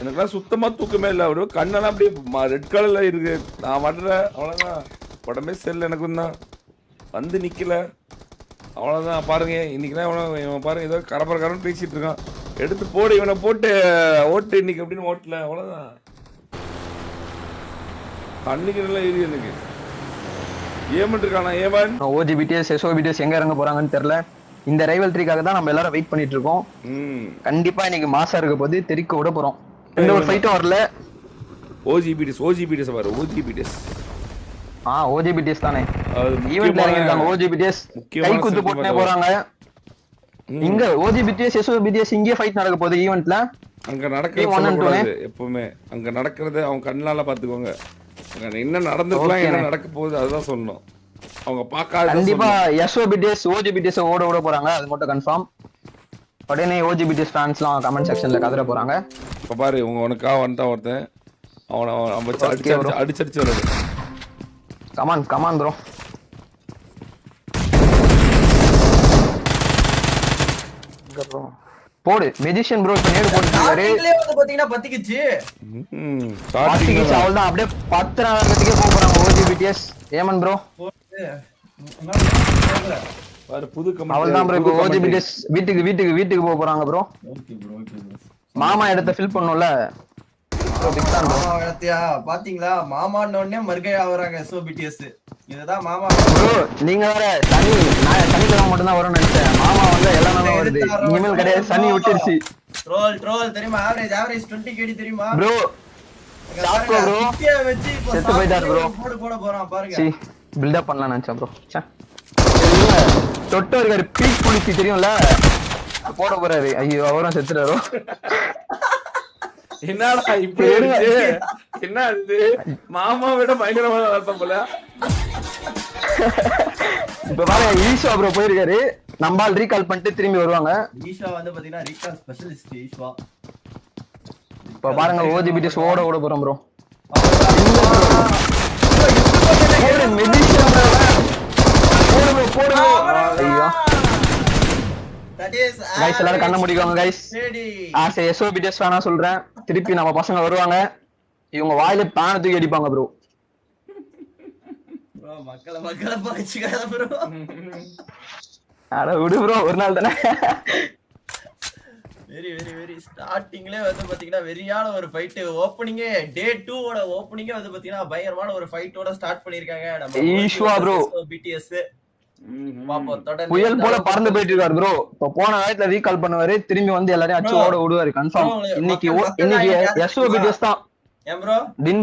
எனக்குலாம் சுத்தமா தூக்கமே இல்லை. அவரு கண்ணெல்லாம் அப்படியே ரெட் கலர்ல இருக்கு. நான் வர்றேன் அவ்வளோதான். உடம்பே செல் எனக்கும் தான் வந்து நிக்கல. அவ்வளோதான். பாருங்க இன்னைக்குலாம் இவன் பாருங்க ஏதோ கரபரன்னு பேசிட்டு இருக்கான். எடுத்து போடு இவனை போட்டு ஓட்டு இன்னைக்கு அப்படின்னு ஓட்டல. அவ்வளோதான். அன்னைக்கு நல்லா ஏறி எனக்கு ஏமன் இருக்கானா ஏமன். ஓஜிபிடிஎஸ் எஸ்ஓபிடிஎஸ் எங்க இறங்க போறாங்கன்னு தெரியல. இந்த ரைவல் 3க்காக தான் நம்ம எல்லாரும் வெயிட் பண்ணிட்டு இருக்கோம். கண்டிப்பா இன்னைக்கு மாசா இருக்க போது தெறிக்க விட போறோம். எந்த ஒரு ஃபைட்டும் வரல. ஓஜிபிடிஎஸ் பாரு. ஓஜிபிடிஎஸ் ஓஜிபிடிஎஸ் தானே ஈவென்ட்ல இறங்கிருக்காங்க. ஓஜிபிடிஎஸ் கை குத்து போட்டுனே போறாங்க. இங்க ஓஜிபிடிஎஸ் எஸ்ஓபிடிஎஸ் இங்கே ஃபைட் நடக்க போகுது ஈவென்ட்ல. அங்க நடக்கிறது எப்பவுமே அங்க நடக்கிறது அவங்க கண்ணால பாத்துக்கோங்க. என்ன நடந்துக்கலாம் என்ன நடக்க போகுது அதுதான் சொல்லணும். அவங்க பார்க்காத கண்டிப்பா எஸ்ஓபிடிஎஸ் ஓஜிபிடிஎஸ் ஓட விட போறாங்க. அது மட்டும் கன்ஃபார்ம். உடனே ஓஜிபிடிஎஸ் ஃபேன்ஸ்லாம் கமெண்ட் செக்ஷன்ல கதற போறாங்க. இப்ப பாரு உனக்கா வந்துட்டான் ஒருத்தன். அவனை அடிச்சு வருது. Come on bro. போடு மெஜிஷியன் ப்ரோ. இப்ப நேடு போட்டுட்டாரு. பாத்தீங்கன்னா பத்திக்கிச்சு. அவ்வளவுதான். அப்படியே 10 நேரத்துக்கே போறாங்க ஓஜிபிடிஎஸ். ஏமன் ப்ரோ புது அவ்வளவுதான் ப்ரோ. இப்போ ஓஜிபிடிஎஸ் வீட்டுக்கு போறாங்க ப்ரோ. மாமா இடத்த ஃபில் பண்ணும்ல. பாத்தீங்களா மாமான்னு உடனே மர்கையா வராங்க எஸ்ஓபிடிஎஸ். இதுதான் மாமா ப்ரோ. நீங்க வேற சனிக்கிழமை மட்டும் தான் வரும்னு நினைச்சேன். மாமா வந்து எல்லா நாளும் வருது. இனிமேல் கிடையாது. சனி விட்டுருச்சு. ட்ரோல் தெரியுமா? ஆவரேஜ் 20 KD தெரியுமா ப்ரோ? சாப்பிடு ப்ரோ. வெச்சு இப்போ செத்து போயிட்டார் ப்ரோ. போட போறான் பாருங்க. பில்ட் அப் பண்ணலாம் நினைச்சேன் ப்ரோ. தொட்டு இருக்காரு. பீக் புலிசி தெரியும்ல போட போறாரு. ஐயோ அவரும் செத்துறாரோ. என்னடா இப்படி என்ன இது மாமா விட பயங்கரமான அர்த்தம் போல. இப்ப பாருங்க ஈஷா ப்ரோ போயிருக்காரு. நம்பால் ரீகால் பண்ணிட்டு திரும்பி வருவாங்க. ஈஷா வந்து பாத்தீங்கன்னா ரீகால் ஸ்பெஷலிஸ்ட் ஈஷா. இப்ப பாருங்க ஓஜிபிடிஎஸ் ஓட போறோம் ப்ரோ. கைஸ் எல்லாரும் கண்ண முடிக்கோங்க கைஸ். எஸ்ஓபிடிஎஸ் வேணா சொல்றேன். திருப்பி நம்ம பசங்க வருவாங்க. இவங்க வாயில பானை தூக்கி அடிப்பாங்க ப்ரோ. மக்களை பாய்ச்சிக்காத ப்ரோ. அட விடு ப்ரோ ஒரு நாள் தானே. வெரி ஸ்டார்டிங்ல வந்து பாத்தீங்கன்னா வெரியான ஒரு ஃபைட். ஓபனிங்கே டே 2 ஓட ஓபனிங்கே வந்து பாத்தீங்கன்னா பயங்கரமான ஒரு ஃபைட்டோட ஸ்டார்ட் பண்ணிருக்காங்க நம்ம ஈஸ்வா ப்ரோ. பிடிஎஸ் பாப்போம் தொடர்ந்து புயல் போல பறந்து போயிட்டு இருக்காரு ப்ரோ. இப்ப போன நேரத்துல ரீகால் பண்ணுவாரு. திரும்பி வந்து எல்லாரையும் அச்சு ஓட விடுவாரு கன்ஃபார்ம். இன்னைக்கு எஸ்ஓபிடிஎஸ் தான். ஏன் ப்ரோ? தின்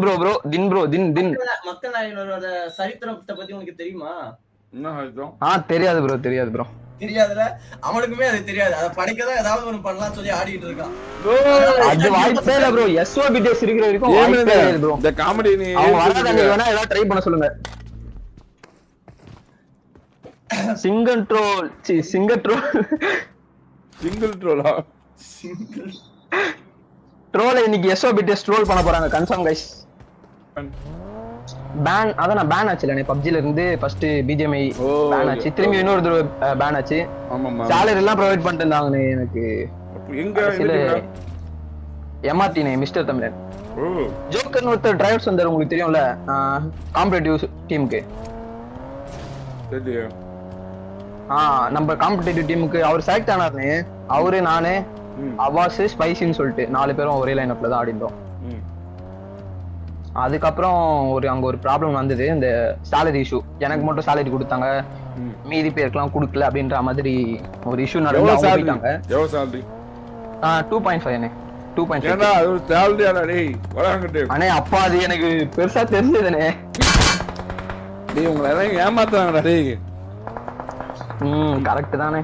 மக்கள் நாயகனோட சரித்திரத்தை பத்தி உங்களுக்கு தெரியுமா? தெரியாது ப்ரோ. தெரியாதுல. அவனுக்குமே அது தெரியாது. அத படிக்கதான் ஏதாவது ஒன்னு பண்ணலாம் சொல்லி ஆடிட்டு இருக்கான். அது வாய்ப்பே இல்ல ப்ரோ. எஸ்ஓபிடிஎஸ் இருக்கிற வரைக்கும் வாய்ப்பே இல்ல ப்ரோ. இந்த காமெடி நீ வரத நீ வேணா ஏதாவது ட்ரை பண்ண சொல்லுங்க. சிங்கிள் ட்ரோலா ட்ரோல இன்னைக்கு எஸ்ஓபிடிஎஸ் ட்ரோல் பண்ண போறாங்க கன்ஃபார்ம் கைஸ். பேன் அதான் பேன் ஆச்சு இல்ல பப்ஜில இருந்து ஃபர்ஸ்ட் பிஜிஎம்ஐ பேன் ஆச்சு. திரும்பி இன்னொரு தடவை பேன் ஆச்சு. சாலரி எல்லாம் ப்ரொவைட் பண்ணிட்டு இருந்தாங்க எனக்கு. எங்க எம்ஆர்டி மிஸ்டர் தமிழன் ஜோக்கர்னு ஒருத்தர் டிரைவர்ஸ் வந்தாரு. உங்களுக்கு தெரியும்ல காம்படிட்டிவ் டீமுக்கு. நம்ம காம்படிட்டிவ் டீமுக்கு அவர் செலக்ட் ஆனாருன்னு அவரு நானு அவாஸ் ஸ்பைசின்னு சொல்லிட்டு 4 பேரும் ஒரே லைன் அப்ல தான் ஆடிட்டோம். அதுக்கப்புறம் அங்க ஒரு ப்ராப்ளம் வந்தது. இந்த சேலரி இஷ்யூ. எனக்கு மட்டும் சேலரி கொடுத்தாங்க, மீதி பேருக்குலாம் கொடுக்கல அப்படின்ற மாதிரி ஒரு இஷ்யூ நடந்தாங்க. 2.5 அண்ணே. அப்பா அது எனக்கு பெருசா தெரிஞ்சதுனே. ஏமாத்தாங்கடா டேய். கரெக்ட் தானே.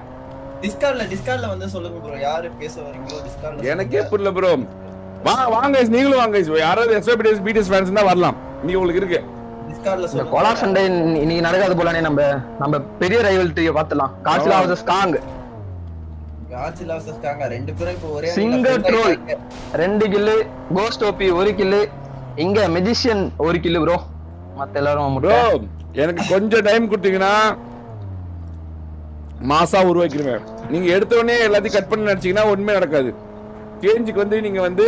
டிஸ்கார்ட்ல வந்து சொல்லுங்க ப்ரோ. யாரு பேச வரீங்களோ டிஸ்கார்ட்ல. எனக்கே புரியல ப்ரோ. வாங்க நீங்களும் வாங்க. யாராவது எஸ்ஓபிடிஎஸ் பிடிஎஸ் ஃபேன்ஸ் தான் வரலாம். நீங்க உங்களுக்கு இருக்கு டிஸ்கார்ட்ல சொல்லுங்க. கோலா சண்டே இன்னைக்கு நடக்காது போலனே. நம்ம பெரிய ரைவல் டீ பார்த்தலாம். Godzilla versus Kong. ரெண்டு பேரும் இப்போ ஒரே single troll 2 kill, ghost OP 1 kill, இங்க மெஜிஷியன் 1 கில் ப்ரோ. மத்த எல்லாரும் ப்ரோ எனக்கு கொஞ்சம் டைம் கொடுத்தீங்கன்னா மாசா உருவாக்கிடுவேன். நீங்க எடுத்த உடனே எல்லாத்தையும் கட் பண்ணி நினைச்சீங்கன்னா ஒண்ணுமே நடக்காது. சேஞ்சுக்கு வந்து நீங்க வந்து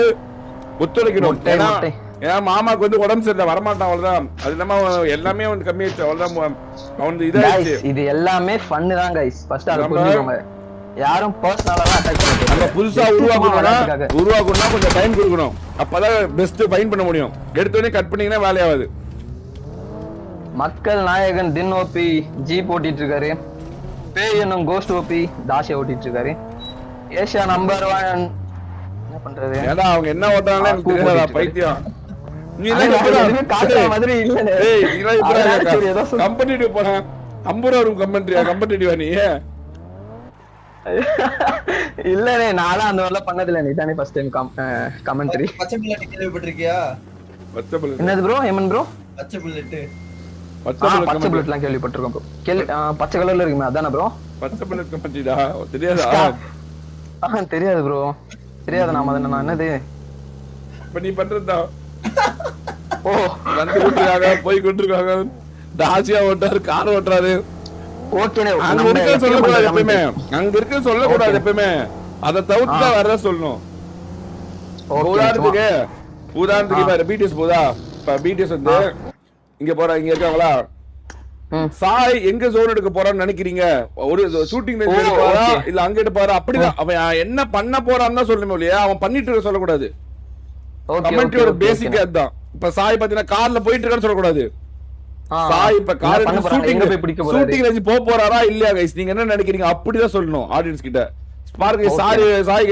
ஒத்துழைக்கணும். ஏன்னா மாமாக்கு வந்து உடம்பு சரியில்லை வரமாட்டான், அவ்வளவுதான். அது இல்லாம எல்லாமே வந்து கம்மியாச்சு, அவ்வளவுதான். அவன் இதாச்சு. இது எல்லாமே ஃபன் தான் கைஸ். ஃபர்ஸ்ட் அத புரிஞ்சுக்கோங்க. யாரும் பர்சனலா அட்டாக் பண்ண நம்ம புதுசா உருவாக்கணும்னா கொஞ்சம் டைம் கொடுக்கணும். அப்பதான் பெஸ்ட் ஃபைன் பண்ண முடியும். எடுத்தோடனே கட் பண்ணீங்கன்னா வேலையாவது. மக்கள் நாயகன் தின் ஓபி ஜீப் ஓட்டிட்டு இருக்காரு. பேய் என்னும் கோஸ்ட் ஓபி தாஷை ஓட்டிட்டு இருக்காரு. ஏசியா நம்பர் 1 என்ன பண்றது? ஏடா அவங்க என்ன ஓட்டானே எனக்கு தெரியலடா பைத்தியம். நீ என்ன காட்டுற மாதிரி இல்ல. ஏய் நீங்க இப்ப கம்பெனிட்டிவ் போற 50 ரூபாய் கமெண்ட்ரியா கம்பெனிட்டிவ் நீ? இல்லனே நானா அந்த மாதிரிலாம் பண்ணதில்ல. நீ தானே ஃபர்ஸ்ட் டைம் கமெண்ட்ரி. பச்சை புல்லட் கேள்விப்பட்டிருக்கியா? பச்சை புல்லட் என்னது ப்ரோ? Yemen bro? பச்சை புல்லட். பச்சை புல்லட்லாம் கேள்விப்பட்டிருக்கோம் ப்ரோ. பச்சை கலர்ல இருக்குமே அதானே ப்ரோ? பச்சை புல்லட் கமெண்ட்ரிடா தெரியாதா? தெரியாது ப்ரோ. தெரியாது. நாம என்ன என்னது இப்ப நீ பண்றதா? ஓ வந்து குடுறாங்க போய் குடுறாங்க. தாசியா ஓட்டாரு, கார் ஓட்டறாரு. ஓகேனே. அங்க இருக்க சொல்லக்கூடாது எப்பவுமே. அங்க இருக்க சொல்லக்கூடாது எப்பவுமே. அத தவிர்த்து தான் வரத சொல்லணும். உதாரணத்துக்கு பாரு பிடிஎஸ் போதா. இப்ப பிடிஎஸ் வந்து இங்க போறா, இங்க இருக்காங்களா? சாய் எங்க ஜோன் எடுக்க போறான்னு நினைக்கிறீங்க? ஒரு ஷூட்டிங் ரேஞ்ச் எடுக்க போறா இல்ல அங்க எடுக்க போறா? அப்படிதான் அவன் என்ன பண்ண போறான்னு தான் சொல்லணும் இல்லையா? அவன் பண்ணிட்டு இருக்க சொல்லக்கூடாது. கமெண்ட்ரியோட பேசிக் அதுதான். இப்ப சாய் பாத்தீங்கன்னா கார்ல போயிட்டு இருக்கான்னு சொல்லக்கூடாது. சாய் இப்ப கார் ஷூட்டிங் ரேஞ்ச் போறாரா இல்லையா கைஸ்? நீங்க என்ன நினைக்கிறீங்க? அப்படிதான் சொல்லணும் ஆடியன்ஸ் கிட்ட. பாருங்க சாய்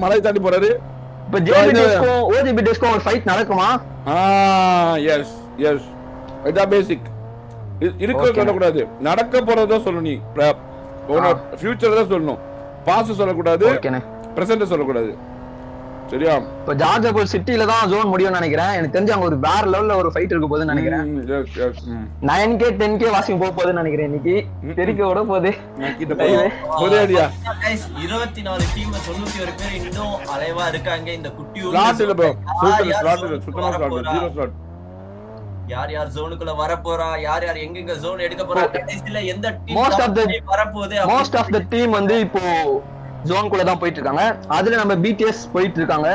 மலை தாண்டி போறாரு. இப்ப ஜேபிடிஸ்கோ ஓஜிபிடிஸ்கோ ஒரு ஃபைட் நடக்குமா? எஸ் எஸ் இதான் பேசிக். இருக்க சொல்லக்கூடாது, நடக்க போறதா சொல்லணும். நீ ஃபியூச்சர் தான் சொல்லணும். பாஸ்ட் சொல்லக்கூடாது, பிரசன்ட் சொல்லக்கூடாது. சரியா? இப்ப ஜார்ஜபூர் சிட்டில தான் ஜோன் முடியும்னு நினைக்கிறேன். எனக்கு தெரிஞ்சு அங்க ஒரு வேற லெவல்ல ஒரு ஃபைட் இருக்க போகுதுன்னு நினைக்கிறேன். 9K 10K வாசிங் போக போகுதுன்னு நினைக்கிறேன். இன்னைக்கு தெரிக்க விட போகுது. 24 டீம் 91 பேர் இன்னும் அலைவா இருக்காங்க. இந்த குட்டியூர் யார் யார் ஜோனுக்குள்ள வர போறா, யார் யார் எங்க ஜோன் எடுக்க போறா, கடைசில எந்த டீம் வரப்போகுது. மோஸ்ட் ஆஃப் தி டீம் வந்து இப்போ ஜோனுக்குள்ள தான் போயிட்டு இருக்காங்க. அதுல நம்ம பிடிஎஸ் போயிட்டு இருக்காங்க.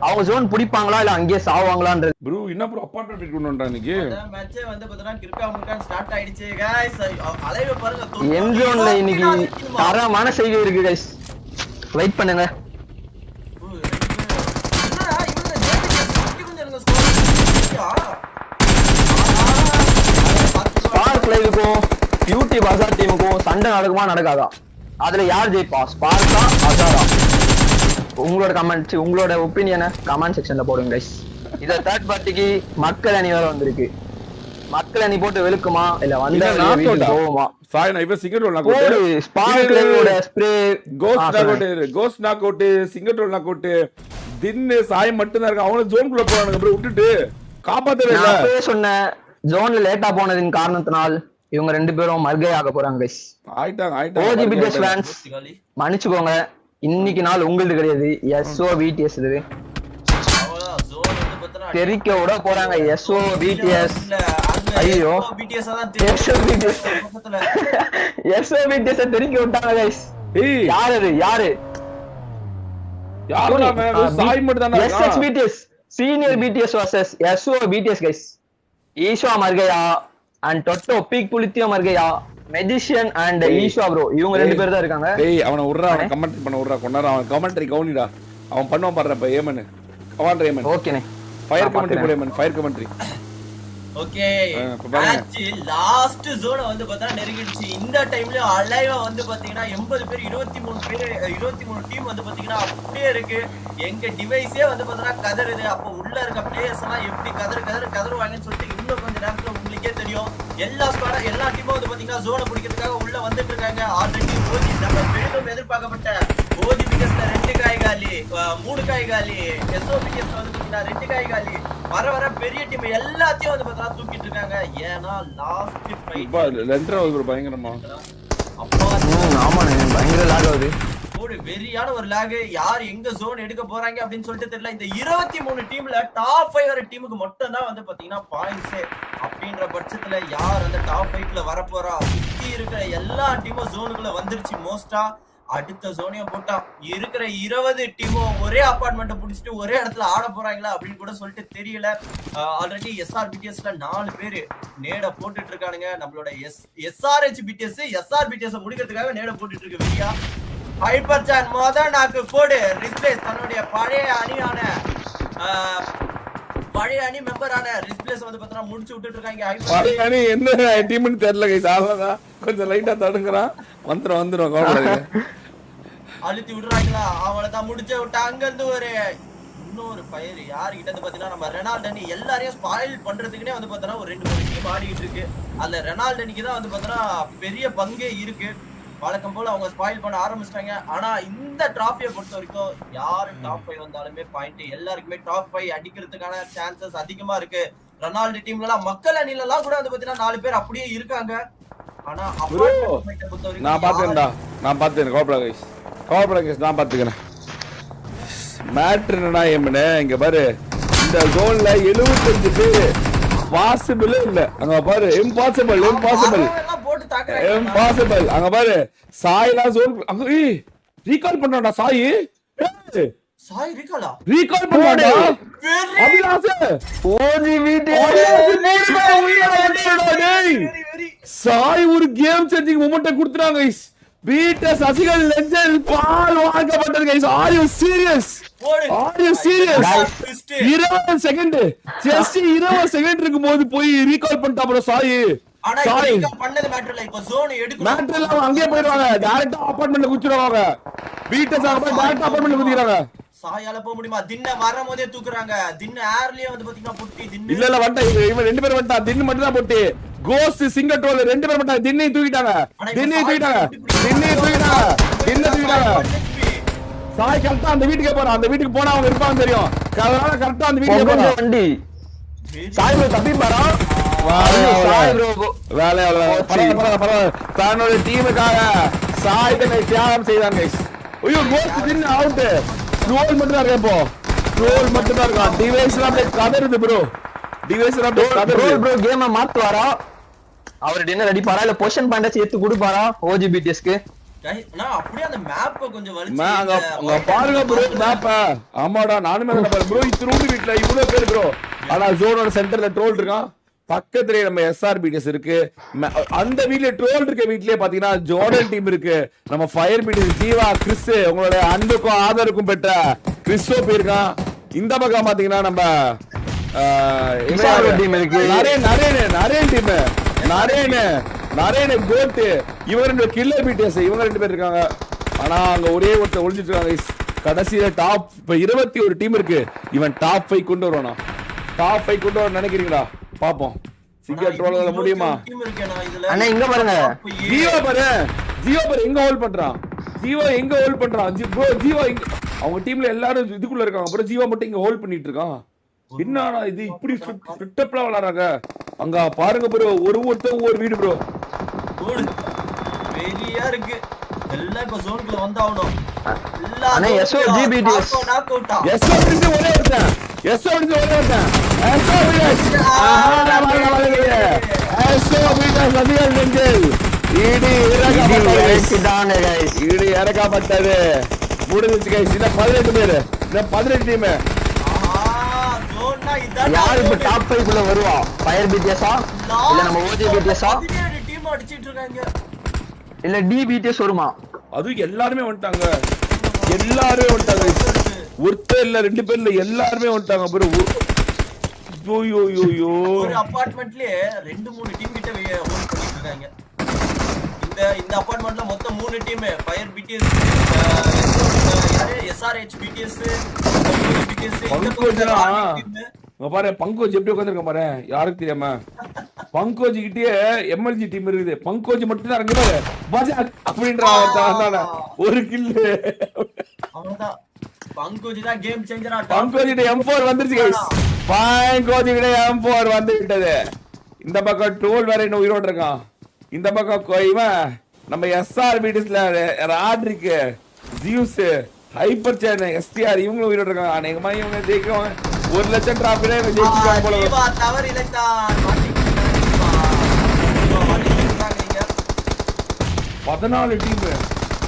அவங்க ஜோன் பிடிப்பாங்களா இல்ல அங்கேயே சாவாங்களான்றது. ப்ரோ என்ன ப்ரோ அப்பார்ட்மெண்ட் எடுக்கணும்ன்றா இன்னைக்கு மேட்ச் வந்து பார்த்தா கிர்கா முர்கான் ஸ்டார்ட் ஆயிடுச்சு गाइस. அலைவ பாருங்க. என் ஜோன்ல இன்னைக்கு தரமான செய்தி இருக்கு गाइस. வெயிட் பண்ணுங்க. ஸ்பார்க் லைவுக்கும் பியூட்டி பஜார் டீமுக்கும் சண்டை நடக்குமா நடக்காதா? அதுல யார் ஜெயிப்பா? ஸ்பார்க்கா அசாரா? உங்களோட கமெண்ட், உங்களோட ஒப்பீனியனை கமெண்ட் செக்ஷன்ல போடுங்க गाइस. இத தேர்ட் பார்ட்டிக்கு மக்கள் அணி வேற வந்திருக்கு. மக்கள் அணி போட்டு வெளுக்குமா இல்ல வந்தா வீட்டுக்கு போவோமா? சாய் நான் இப்ப சிங்கர் நாக் அவுட் ஸ்பார்க் லைவோட spray ghost knock out singer knock out தின்னு சாய் மட்டும் தான் இருக்கு. அவன ஜோனுக்குள்ள போறானுங்க ப்ரோ. விட்டுட்டு காப்பாத்தவே இல்ல. நான் சொன்ன ஜோன்ல லேட்டா போனதின் காரணத்தினால் இவங்க ரெண்டு பேரும் மர்கை ஆக போறாங்க गाइस. ஆயிட்டாங்க. ஓஜிபிடிஎஸ் ஃபேன்ஸ் மன்னிச்சுக்கோங்க. இன்னைக்கு நாள் உங்களுக்கு கிடையாது. எஸ்ஓ பிடிஎஸ் இது தெரிக்க விட போறாங்க. எஸ்ஓ பிடிஎஸ் ஐயோ எஸ்ஓ பிடிஎஸ் தெரிக்க விட்டாங்க गाइस. யாரு சாய் மட்டும் தான் SX PDS senior PDS versus SO PDS guys. Isha மர்கையா அண்ட் டொட்டோ பீக் புலித்தியோ மர்கையா மெஜிஷியன் அண்ட் ஈஷா ப்ரோ இவங்க ரெண்டு பேர் தான் இருக்காங்க. டேய் அவனை உட்றா, அவன் கமெண்ட் பண்ண உட்றா. கொண்டார அவன் கமெண்ட்ரி கவுனிடா. அவன் பண்ணுவான் பாருடா. இப்ப ஏமன் கமாண்டர் ஏமன். ஓகேனே ஃபயர் கமெண்ட்ரி போடு ஏமன். Fire commentary. Okay match last zone வந்து பார்த்தா நெருங்கிடுச்சு. இந்த டைம்ல அலைவா வந்து பாத்தீங்கன்னா 80 பேர் 23 டீம் வந்து பாத்தீங்கன்னா அப்படியே இருக்கு. எங்க டிவைஸே வந்து பாத்தீங்கன்னா கதறுது. அப்ப உள்ள இருக்க பிளேயர்ஸ் எல்லாம் எப்படி கதறுவாங்கன்னு சொல்லிட்டு இன்னும் கொஞ்ச நேரத்துல உங்களுக்கே தெரியும். எல்லா டீமும் வந்து பாத்தீங்கன்னா ஜோனை பிடிக்கிறதுக்காக உள்ள வந்துட்டு இருக்காங்க. ஆல்ரெடி ஓஜி நம்ம பெரிதும் எதிர்பார்க்கப்பட்ட ஓஜி பிகஸ்ல 2 காய் காலி, 3 காய் காலி, எஸ்ஓ பிகஸ்ல வந்து பாத்தீங்கன்னா 2 காய் காலி. வர பெரிய டீம் எல்லாத்தையும் வந்து பார்த்தா தூக்கிட்டு இருக்காங்க. ஏன்னா லாஸ்ட் ஃபைட் ரெண்டரை பயங்கரமா அப்பா ஆமாண்ணே பயங்கர லாக் ஆகுது. ஒரு வெறியான ஒரு லாக். யார் எங்க ஜோன் எடுக்க போறாங்க அப்படின்னு சொல்லிட்டு தெரியல. இந்த 23 டீம்ல டாப் 5 வர டீமுக்கு மட்டும் தான் வந்து பாத்தீங்கன்னா பாயிண்ட்ஸ். அப்படின்ற பட்சத்துல யார் அந்த டாப் 5ல வர போறா? சுத்தி இருக்கிற எல்லா டீமும் ஜோனுக்குள்ள வந்துருச்சு மோஸ்டா. அடுத்த ஜோனையும் போட்டான். இருக்கிற 20 டீமும் ஒரே அபார்ட்மெண்ட் புடிச்சிட்டு ஒரே இடத்துல ஆட போறாங்களா அப்படின்னு கூட சொல்லிட்டு தெரியல. ஆல்ரெடி SRBTSல 4 பேரு நேட போட்டுட்டு இருக்கானுங்க. நம்மளோட SRHBTS முடிக்கிறதுக்காக நேட போட்டுட்டு இருக்கு வெளியா. ஹைப்பர் சான் நாக்கு போடு. ரிப்ளேஸ் தன்னுடைய பழைய அணி மெம்பரான ரிப்ளேஸ் வந்து பார்த்தா முடிச்சு விட்டுட்டு இருக்காங்க. பழைய அணி என்ன டீம்னு தெரியல கைஸ். அவ்வளவுதான் கொஞ்சம் லைட்டா தடுங்கறான். வந்துரும் கோபப்படாதீங்க. அழுத்தி விடுறாங்களா அவளதான் முடிச்ச விட்டு அங்க இருந்து இன்னொரு ஃபயர் யாருகிட்ட இருந்து பாத்தீங்கன்னா நம்ம ரெனால்டனி எல்லாரையும் ஸ்பாயில் பண்றதுக்குனே வந்து பார்த்தா ஒரு 2-3 டீம் ஆடிட்டு இருக்கு. அந்த ரெனால்டனிக்கு தான் வந்து பார்த்தா பெரிய பங்கே இருக்கு. வழக்கம் போல அவங்க ஸ்பாயில் பண்ண ஆரம்பிச்சிட்டாங்க. ஆனா இந்த டிராஃபியை பொறுத்த வரைக்கும் யாரு டாப் 5 வந்தாலுமே பாயிண்ட் எல்லாருக்குமே டாப் 5 அடிக்கிறதுக்கான சான்சஸ் அதிகமா இருக்கு. ரெனால்டு டீம்ல எல்லாம் மக்கள் அணில எல்லாம் கூட வந்து பாத்தீங்கன்னா 4 பேர் அப்படியே இருக்காங்க. ஆனா நான் பாத்துக்கிறேன் கோபப்படாத கைஸ் நான் பாத்துக்கிறேன். மேட்ரு என்னன்னா எம்னே இங்க பாரு இந்த ஜோன்ல 75 பேரு பாசிபிள் இல்ல. அங்க பாரு இம்பாசிபிள் அங்க பாரு சாய்லா ஜோன் அங்க ரீகால் பண்றான்டா சாய் ரீகால் பண்றான்டா அபிலாஷ் சாய் ஒரு கேம் சேஞ்சிங் மொமெண்ட கொடுத்துறாங்க கைஸ். BTS அசிகல் லெஜெண்ட் பால் வாங்கப்பட்டது guys. Are you serious 20 second just 20 second இருக்கும்போது போய் ரீகால் பண்ணிட்டா ப்ரோ சாய். பண்ணது மேட்டர் இல்ல. இப்போ ஜோன் எடுக்கணும் மேட்டர் இல்ல. அங்கேயே போயிடுவாங்க. டைரக்டா அபார்ட்மெண்ட்ல குதிச்சுறாங்க. BTS ஆக போய் டைரக்டா அபார்ட்மெண்ட்ல குதிக்குறாங்க. சாயால போக முடியுமா? தின்ன வரும்போதே தூக்குறாங்க. தின்ன ஏர்லயே வந்து பாத்தீங்கன்னா புட்டி தின்ன இல்ல வண்டா இவன் 2 பேர் வண்டா. தின்னு மட்டும் தான் போட்டு கோஸ்ட் சிங்க ட்ரோல் 2 பேர் மட்டும் தின்னையும் தூக்கிட்டாங்க. சாய் கரெக்டா அந்த வீட்டுக்கு போறான். அந்த வீட்டுக்கு போனா அவங்க இருப்பாங்க தெரியும். அதனால கரெக்டா அந்த வீட்டுக்கு போறான். வண்டி சாய் ப்ரோ தப்பி பாரா. சாய் ப்ரோ வேலை பரவாயில்ல. தன்னோட டீமுக்காக சாய் தன்னை தியாகம் செய்தான் கைஸ். ஐயோ கோஸ்ட் தின்னு அவுட். ட்ரோல் மட்டும் தான் இப்போ. ட்ரோல் மட்டும் தான் இருக்கான். டிவைஸ்ல அப்படியே கதறுது ப்ரோ. டிவைஸ்ல அப்படியே கதறுது ப்ரோ. கேமை மாத்துவாரா? அவர் டின்னர் அடிப்பாரா இல்ல பொசிஷன் பாயிண்ட்ஸ் எடுத்து கொடுப்பாரா OGBTSக்கு? நான் அப்படியே அந்த மேப்பை கொஞ்சம் வலிச்சு அங்க பாருங்க ப்ரோ மேப்ப. ஆமாடா நானுமே தான் பாரு ப்ரோ. இத்தனோண்டு வீட்ல இவ்வளவு பேர் ப்ரோ. ஆனா ஜோனோட சென்டர்ல ட்ரோல் இருக்கான். பக்கத்துலயே நம்ம SRBTS இருக்கு. அந்த வீட்ல ட்ரோல் இருக்க வீட்லயே பாத்தீங்கன்னா ஜோர்டன் டீம் இருக்கு. நம்ம ஃபயர் BTS ஜீவா கிறிஸ் உங்களோட அன்புக்கும் ஆதரவுக்கும் பெற்ற கிறிஸ்டோ போயிருக்கான். இந்த பக்கம் பாத்தீங்கன்னா நம்ம டீம் இருக்கு. நரேன் கோட் இவங்க 2 கில்லர் BTS இவங்க 2 பேர் இருக்காங்க. ஆனா அங்க ஒரே ஒருத்தர் ஒளிஞ்சிட்டு இருக்காங்க. கடைசியில டாப் 21 டீம் இருக்கு. இவன் டாப் 5 கொண்டு வருவானா? டாப் 5 கொண்டு வர நினைக்கிறீங்களா? பாப்போம். சிங்கர் ட்ரோல்ல முடியுமா? அண்ணா இங்க பாருங்க. ஜீவா பாரு எங்க ஹோல்ட் பண்றான். ப்ரோ ஜீவா அவங்க டீம்ல எல்லாரும் இதுக்குள்ள இருக்காங்க. ப்ரோ ஜீவா மட்டும் இங்க ஹோல்ட் பண்ணிட்டு இருக்கான். என்னடா இது இப்படி ஸ்ட்ரிட்டப்ல விளையாடுறாங்க. அங்க பாருங்க ப்ரோ ஒருத்தன் ஒரு வீடு ப்ரோ. வெரியா இருக்கு. எல்லாம் இப்ப ஜோனுக்குள்ள வந்தாவணும். அண்ணா SOGBTS ஒரே ஒருத்தன். இறக்கப்பட்டது முடிஞ்சிச்சு கைஸ். இந்த 18 பேரு இந்த 18 டீம் யாரு இப்ப டாப் 5 குள்ள வருவா? ஃபயர் BTS இல்ல நம்ம OGBTS 17 டீம் அடிச்சிட்டு இருக்காங்க. இல்ல DBTS வருமா? அது எல்லாரும் வந்துட்டாங்க. ஒருத்தர் இல்ல 2 பேர் இல்ல எல்லாரும் வந்துட்டாங்க ப்ரோ. ஒரு அபார்ட்மெண்ட்லயே 2-3 டீம் கிட்ட ஹோல்ட் பண்ணிட்டு இருக்காங்க. இந்த அபார்ட்மெண்ட்ல மொத்தம் 3 டீம் ஃபயர் BTS SRHBTS பாரு பங்கோஜ் எப்படி உட்காந்துருக்க பாரு. யாருக்கு தெரியாம பங்கோஜ் கிட்டே MLG டீம் இருக்குது. பங்கோஜ் மட்டும் தான் இறங்கி பாரு அப்படின்ற ஒரு கில்லு. அவன்தான் பங்கோஜ் தான் கேம் சேஞ்சரா. பங்கோஜ் கிட்ட M4 வந்துருச்சு गाइस. பங்கோஜ் கிட்ட M4 வந்து விட்டது. இந்த பக்கம் ட்ரோல் வேற இன்னும் உயிரோட இருக்கான். இந்த பக்கம் இவன் நம்ம SRBTSல ராட்ரிக் ஜியூஸ் ஹைப்பர் சேன் STR இவங்களும் உயிரோட இருக்காங்க. அநேகமா இவங்க ஜெயிக்கும் 1 லட்சம் டிராஃபிலே ஜெயிச்சிருக்காங்க போல. ஜீவா தவறு இழைத்தான். 14 டீம்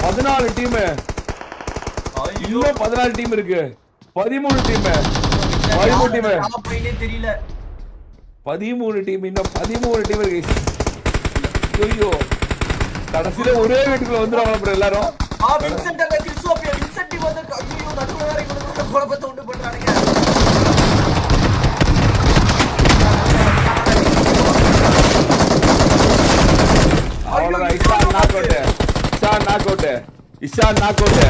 14 டீம். இன்னும் 14 டீம் இருக்கு. 13 டீம். 13 டீம். தெரியல. 13 டீம். இன்னும் 13 டீம் இருக்கு. ஐயோ கடைசியில ஒரே வீட்டுக்குள்ள வந்துருவாங்க அப்புறம் எல்லாரும். வின்சென்ட் அங்க கிறிஸ்டோபியா வின்சென்ட் டீம் வந்து ஐயோ நடுவுல வேற இவங்க குழப்பத்தை உண்டு பண்றானுங்க. அவ்வளவுதான். Ishan knock out.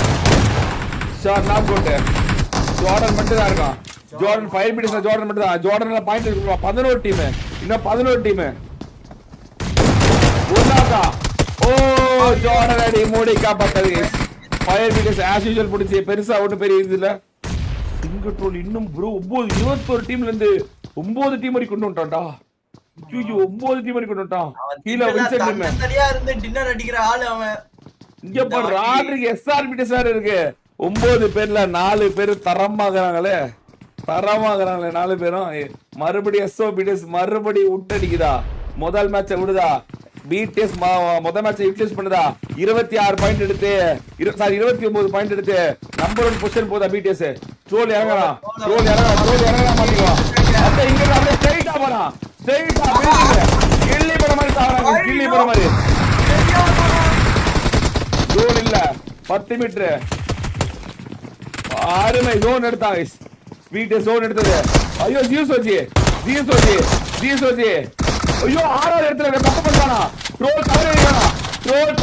ஜோர்டன் மட்டும் தான் இருக்கான். ஜோர்டன் 5 மினிட்ஸ்ல ஜோர்டன் மட்டும் தான். ஜோர்டன்ல பாயிண்ட் இருக்கு. 11 டீம். இன்னும் 11 டீம். உன்னாக்கா ஓ ஜோர்டன் அடி மூடிக்கப்பட்டது. 5 மினிட்ஸ் ஆஸ் யூசுவல் புடிச்சு பெருசா ஒண்ணு பெரிய இதுல சிங்கட்டோல் இன்னும் ப்ரோ 21 டீம்ல இருந்து 9 டீம் வரைக்கும் கொண்டு வந்துட்டான்டா. ஐயோ 9 டீம் வரைக்கும் கொண்டு வந்துட்டான். கீழ வின்சென்ட் டீம் தனியா இருந்து டின்னர் அடிக்கிற ஆளு அவன். இங்க பாரு ராட்ரிக் எஸ்ஆர்பிடி சார் இருக்கு. 9 பேர்ல 4 பேர் தரமாகறாங்களே. 4 பேரும். மறுபடியும் எஸ்ஓபிடிஎஸ் மறுபடியும் விட்டடிக்குதா. முதல் மேட்சை விடுதா. பிடிஎஸ் முதல் மேட்சை யூட்டிலைஸ் பண்ணுதா. 26 பாயிண்ட் எடுத்து 29 பாயிண்ட் எடுத்து நம்பர் 1 பொசிஷன் போதா பிடிஎஸ். ட்ரோல் இறங்கலாம் மாட்டீங்களா. அப்ப இங்க அப்படியே ஸ்ட்ரைட்டா போறான். ஸ்ட்ரைட்டா கில்லி போற மாதிரி சாவறாங்க. கில்லி போற மாதிரி ஜோன் இல்ல 10 மீட்டர் ஆறுமை ஜோன் எடுத்தாங்க. ஸ்பீட் ஜோன் எடுத்தது. ஐயோ ஜியூசோஜி ஐயோ 6வது இடத்துல தப்பு பண்றானா. ட்ரோல்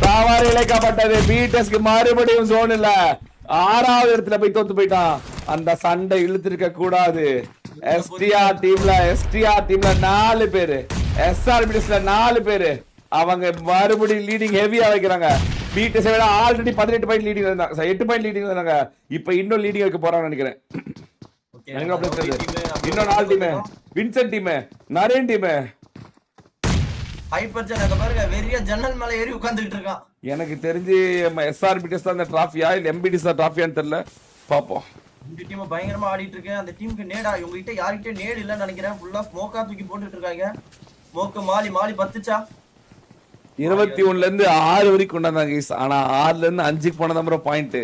தவறு இழைக்கப்பட்டது. பிடிஎஸ்க்கு மறுபடியும் ஜோன் இல்ல. 6வது இடத்துல போய் தோத்து போயிட்டான். அந்த சண்டை இழுத்திருக்க கூடாது. எஸ்டிஆர் டீம்ல 4 பேரு. எஸ்ஆர்பிடிஎஸ்ல 4 பேரு. அவங்க மறுபடியும் லீடிங் ஹெவியா வைக்கிறாங்க. பிடிஎஸ் விட ஆல்ரெடி 18 பாயிண்ட் லீடிங் இருந்தாங்க. 8 பாயிண்ட் லீடிங் இருந்தாங்க. இப்போ இன்னும் லீடிங் வைக்க போறாங்கன்னு நினைக்கிறேன். இன்னும் 4 team. Vincent team, Naren team. ஹைப்பர்ஜன் அங்க பாருங்க வெறியா ஜன்னல் மேல ஏறி உட்கார்ந்துட்டு இருக்கான். எனக்கு தெரிஞ்சு எஸ்ஆர்பிடிஎஸ் தான் அந்த டிராஃபியா இல்ல எம்பிடிஎஸ் தான் டிராஃபியான்னு தெரியல. பாப்போம். இந்த டீம் பயங்கரமா ஆடிட்டு இருக்கு. அந்த டீமுக்கு நேடா இவங்க கிட்ட யார்கிட்ட நேடு இல்லன்னு நினைக்கிறேன். ஃபுல்லா ஸ்மோக்கா தூக்கி போட்டுட்டு இருக்காங்க. ஸ்மோக் மாலி பத்துச்சா. 21ல இருந்து 6 வரைக்கும் கொண்டாந்தாங்க. ஆனா 6ல இருந்து 5க்கு போனதான் ப்ரோ பாயிண்ட்.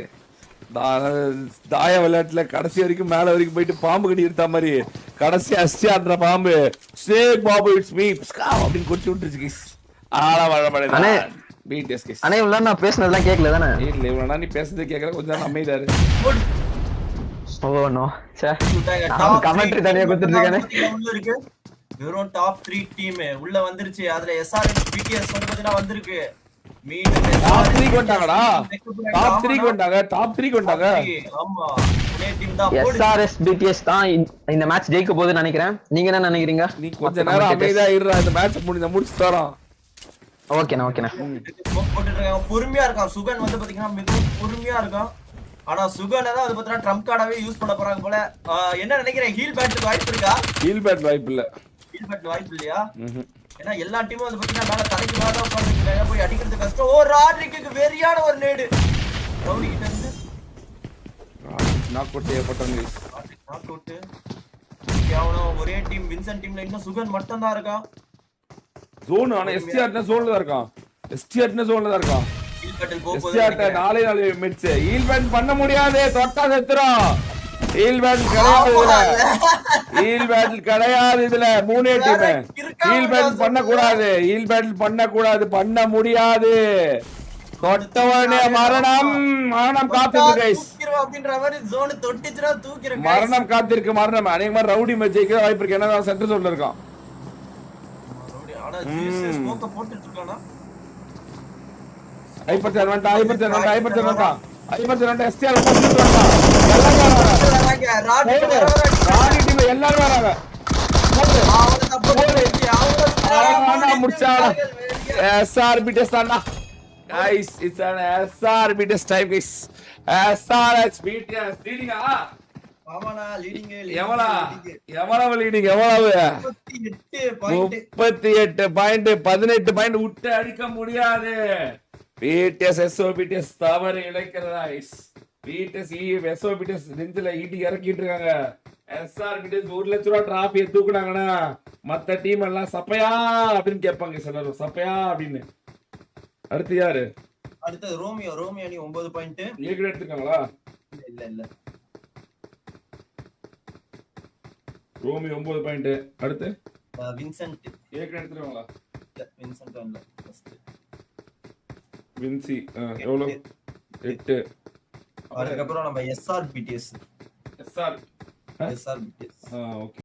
தாய விளையாட்டுல கடைசி வரைக்கும் மேல வரைக்கும் போயிட்டு பாம்பு கடி எடுத்த மாதிரி கடைசி அஸ்டி ஆடுற பாம்பு ஷேக் பாபு இட்ஸ் மீ அப்படின்னு கொட்டி விட்டுருச்சு கைஸ். ஆளா வழப்பட பிடிஎஸ் கைஸ். அண்ணே இவ்வளவு நான் பேசுனதெல்லாம் கேட்கல தானே? இல்ல இவ்வளவு நீ பேசுறது கேட்கல. கொஞ்சம் அமைதியா இரு. ஓ நோ சே கமெண்ட்ரி தனியா கொடுத்துட்டு இருக்கானே. வெறும் டாப் 3 டீம் உள்ள வந்துருச்சு. அதுல எஸ்ஆர்எஸ் பிடிஎஸ் வந்து பாத்தீங்கன்னா வந்திருக்கு. மீண்டும் டாப் 3 கொண்டாங்கடா. டாப் 3 கொண்டாங்க. ஆமா ஒரே டீம் தான். எஸ்ஆர்எஸ் பிடிஎஸ் தான் இந்த மேட்ச் ஜெயிக்க போகுதுன்னு நினைக்கிறேன். நீங்க என்ன நினைக்கிறீங்க? நீ கொஞ்ச நேரம் அமைதியா இருடா. இந்த மேட்ச் முடிச்சு தரோம். ஓகேண்ணா. ஸ்மோக் போட்டுட்டு இருக்காங்க. பொறுமையா இருக்கான் சுகன் வந்து பாத்தீங்கன்னா மிகவும் பொறுமையா இருக்கான். ஆனா சுகனை தான் வந்து பாத்தீங்கன்னா ட்ரம்ப் கார்டாவே யூஸ் பண்ண போறாங்க போல. என்ன நினைக்கிறேன்? ஹீல் பேட் வாய்ப்பு இருக்கா? ஹீல் பேட் வாய்ப்பு இல்ல. ஹீல் பேட் வாய்ப்பு இல்லையா? ஏன்னா எல்லா டீமும் வந்து பாத்தீங்கன்னா மேல தலைக்கு மேல தான் உட்கார்ந்துருக்காங்க. போய் அடிக்கிறது கஷ்டம். ஓ ராட்ரிக்கு வெறியான ஒரு நேடு ரவுடி கிட்ட இருந்து நாக் அவுட் செய்யப்பட்டாங்க. Knock out. கேவலம் ஒரே டீம் வின்சென்ட் டீம்ல இன்னும் சுகன் மட்டும் தான் இருக்கான். ஜோன் ஆனா எஸ்டிஆர்னா ஜோன்ல தான் இருக்கான். ஹீல் பேட்டில் போகுது. எஸ்டிஆர் 4 மிட்ஸ் ஹீல் பேட் பண்ண முடியாது. தொட்டா செத்துறோம். ஹீல் பேட்டில் கிடையாது இதுல. 3 டீம் ஹீல் பேட்டில் பண்ண கூடாது. பண்ண முடியாது. தொட்டவனே மரணம் காத்திருக்கு கைஸ். அப்படின்ற மாதிரி ஜோன் தொட்டிச்சுனா தூக்கிற மரணம் காத்திருக்கு. அநேகமா ரவுடி மேட்ச் ஜெயிக்க வாய்ப்பு இருக்கு. ஏன்னா சென்டர் ஜோன்ல இருக்கான். ஆனா ஜீசஸ் ஸ்மோக்க போட்டுட்டு இருக்கானா. ஹைப்பர்சன் எஸ்டிஆர் எல்லாரும் வராங்க. எஸ்ஆர்பிடிஎஸ் தான்டா guys. It's an SRPDS time guys. SRPDS லீடிங்கா. ஆமாடா லீடிங். எவ்வளவு லீடிங்? 38 பாயிண்ட் 18 பாயிண்ட் விட்டு அடிக்க முடியாது. பிடிஎஸ் எஸ்ஓபிடிஎஸ் தவறு இழைக்கிறதா. பிடிஎஸ் எஸ்ஓபிடிஎஸ் நெஞ்சில ஈட்டி இறக்கிட்டு இருக்காங்க. SRBTS 1 லட்ச ரூபா டிராஃபியை தூக்குனாங்கன்னா மத்த டீம் எல்லாம் சப்பையா அப்படின்னு கேட்பாங்க சிலர், சப்பையா அப்படின்னு. அடுத்து யாரு? அடுத்து ரோமியோ அணி 9 பாயிண்ட். ஏகே எடுத்துக்காங்களா? இல்ல ரோமியோ 9 பாயிண்ட். அடுத்து வின்சென்ட். ஏகே எடுத்துக்காங்களா? வின்சென்ட் இல்ல ஃபர்ஸ்ட். வின்சி எவ்வளவு? 8. அதுக்கு அப்புறம் நம்ம SRBTS. SRBTS. ஓகே.